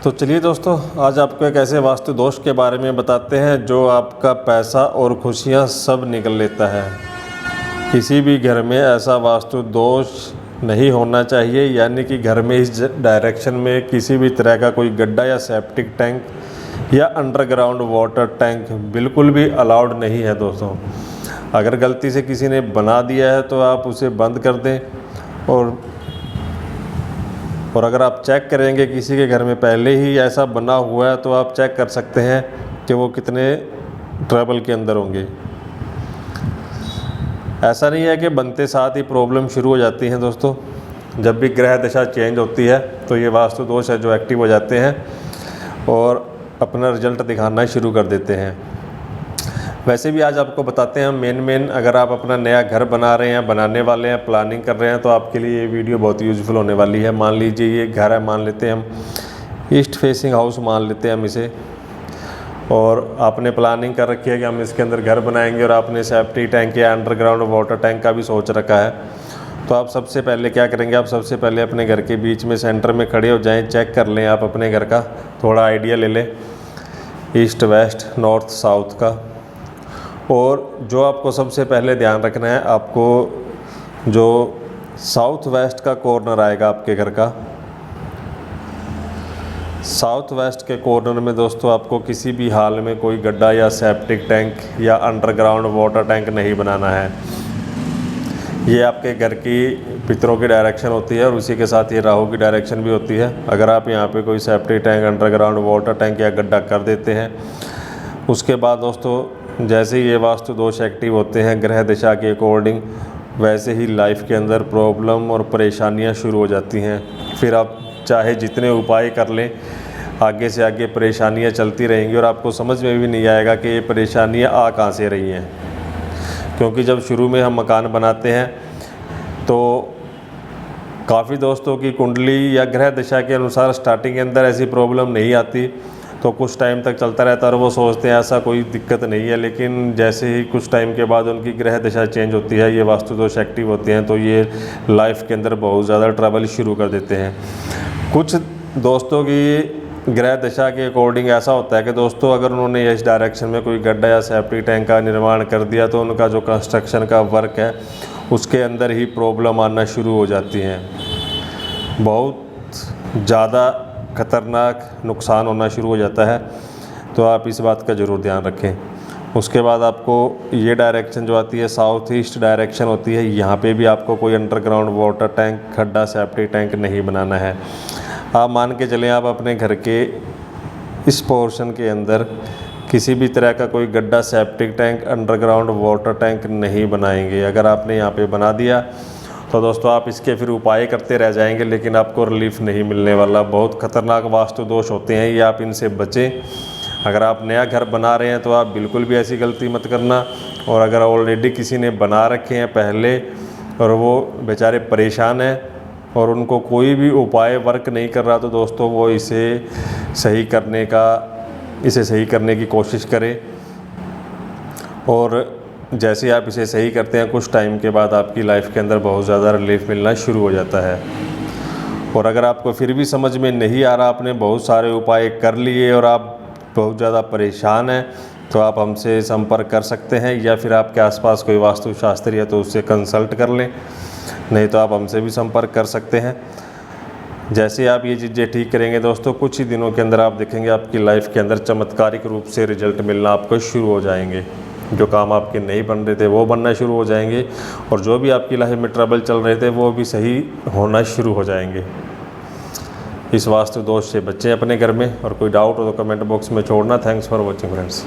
तो चलिए दोस्तों, आज आपको एक ऐसे वास्तु दोष के बारे में बताते हैं जो आपका पैसा और खुशियां सब निकल लेता है। किसी भी घर में ऐसा वास्तु दोष नहीं होना चाहिए, यानी कि घर में इस डायरेक्शन में किसी भी तरह का कोई गड्ढा या सेप्टिक टैंक या अंडरग्राउंड वाटर टैंक बिल्कुल भी अलाउड नहीं है दोस्तों। अगर गलती से किसी ने बना दिया है तो आप उसे बंद कर दें। और अगर आप चेक करेंगे किसी के घर में पहले ही ऐसा बना हुआ है तो आप चेक कर सकते हैं कि वो कितने ट्रबल के अंदर होंगे। ऐसा नहीं है कि बनते साथ ही प्रॉब्लम शुरू हो जाती हैं दोस्तों। जब भी ग्रह दशा चेंज होती है तो ये वास्तु दोष है जो एक्टिव हो जाते हैं और अपना रिजल्ट दिखाना शुरू कर देते हैं। वैसे भी आज आपको बताते हैं मेन अगर आप अपना नया घर बना रहे हैं, बनाने वाले हैं, प्लानिंग कर रहे हैं तो आपके लिए ये वीडियो बहुत यूज़फुल होने वाली है। मान लीजिए ये घर है, मान लेते हैं हम ईस्ट फेसिंग हाउस मान लेते हैं हम इसे, और आपने प्लानिंग कर रखी है कि हम इसके अंदर घर बनाएंगे और आपने सेप्टिक टैंक या अंडरग्राउंड वाटर टैंक का भी सोच रखा है। तो आप सबसे पहले क्या करेंगे, आप सबसे पहले अपने घर के बीच में सेंटर में खड़े हो जाएं, चेक कर लें आप अपने घर का, थोड़ा आइडिया ले लें ईस्ट वेस्ट नॉर्थ साउथ का। और जो आपको सबसे पहले ध्यान रखना है, आपको जो साउथ वेस्ट का कॉर्नर आएगा आपके घर का, साउथ वेस्ट के कॉर्नर में दोस्तों आपको किसी भी हाल में कोई गड्ढा या सेप्टिक टैंक या अंडरग्राउंड वाटर टैंक नहीं बनाना है। ये आपके घर की पितरों की डायरेक्शन होती है और उसी के साथ ये राहु की डायरेक्शन भी होती है। अगर आप यहाँ पे कोई septic tank, underground water tank या गड्ढा कर देते हैं, उसके बाद दोस्तों जैसे ही ये वास्तु दोष एक्टिव होते हैं ग्रह दिशा के अकॉर्डिंग, वैसे ही लाइफ के अंदर प्रॉब्लम और परेशानियां शुरू हो जाती हैं। फिर आप चाहे जितने उपाय कर लें, आगे से आगे परेशानियां चलती रहेंगी और आपको समझ में भी नहीं आएगा कि ये परेशानियां आ कहाँ से रही हैं। क्योंकि जब शुरू में हम मकान बनाते हैं तो काफ़ी दोस्तों की कुंडली या ग्रह दिशा के अनुसार स्टार्टिंग के अंदर ऐसी प्रॉब्लम नहीं आती, तो कुछ टाइम तक चलता रहता है और वो सोचते हैं ऐसा कोई दिक्कत नहीं है। लेकिन जैसे ही कुछ टाइम के बाद उनकी ग्रह दिशा चेंज होती है, ये वास्तु दोष एक्टिव होते हैं, तो ये लाइफ के अंदर बहुत ज़्यादा ट्रबल शुरू कर देते हैं। कुछ दोस्तों की ग्रह दिशा के अकॉर्डिंग ऐसा होता है कि दोस्तों अगर उन्होंने इस डायरेक्शन में कोई गड्ढा या सेप्टिक टैंक का निर्माण कर दिया तो उनका जो कंस्ट्रक्शन का वर्क है उसके अंदर ही प्रॉब्लम आना शुरू हो जाती हैं। बहुत ज़्यादा खतरनाक नुकसान होना शुरू हो जाता है। तो आप इस बात का ज़रूर ध्यान रखें। उसके बाद आपको ये डायरेक्शन जो आती है साउथ ईस्ट डायरेक्शन होती है, यहाँ पे भी आपको कोई अंडरग्राउंड वाटर टैंक, खड्डा, सेप्टिक टैंक नहीं बनाना है। आप मान के चलें आप अपने घर के इस पोर्शन के अंदर किसी भी तरह का कोई गड्ढा, septic tank, underground water tank नहीं बनाएंगे। अगर आपने यहाँ पे बना दिया तो दोस्तों आप इसके फिर उपाय करते रह जाएंगे, लेकिन आपको रिलीफ नहीं मिलने वाला। बहुत खतरनाक वास्तु दोष होते हैं ये, आप इनसे बचें। अगर आप नया घर बना रहे हैं तो आप बिल्कुल भी ऐसी गलती मत करना। और अगर ऑलरेडी किसी ने बना रखे हैं पहले और वो बेचारे परेशान हैं और उनको कोई भी उपाय वर्क नहीं कर रहा, तो दोस्तों वो इसे सही करने की कोशिश करें। और जैसे आप इसे सही करते हैं कुछ टाइम के बाद आपकी लाइफ के अंदर बहुत ज़्यादा रिलीफ मिलना शुरू हो जाता है। और अगर आपको फिर भी समझ में नहीं आ रहा, आपने बहुत सारे उपाय कर लिए और आप बहुत ज़्यादा परेशान हैं, तो आप हमसे संपर्क कर सकते हैं, या फिर आपके आसपास कोई वास्तुशास्त्री है तो उससे कंसल्ट कर लें, नहीं तो आप हमसे भी संपर्क कर सकते हैं। जैसे आप ये चीज़ें ठीक करेंगे दोस्तों, कुछ ही दिनों के अंदर आप देखेंगे आपकी लाइफ के अंदर चमत्कारिक रूप से रिजल्ट मिलना आपको शुरू हो जाएंगे। जो काम आपके नहीं बन रहे थे वो बनना शुरू हो जाएंगे और जो भी आपकी लाइफ में ट्रबल चल रहे थे वो भी सही होना शुरू हो जाएंगे। इस वास्तु दोष से बचें अपने घर में, और कोई डाउट हो तो कमेंट बॉक्स में छोड़ना। Thanks for watching friends.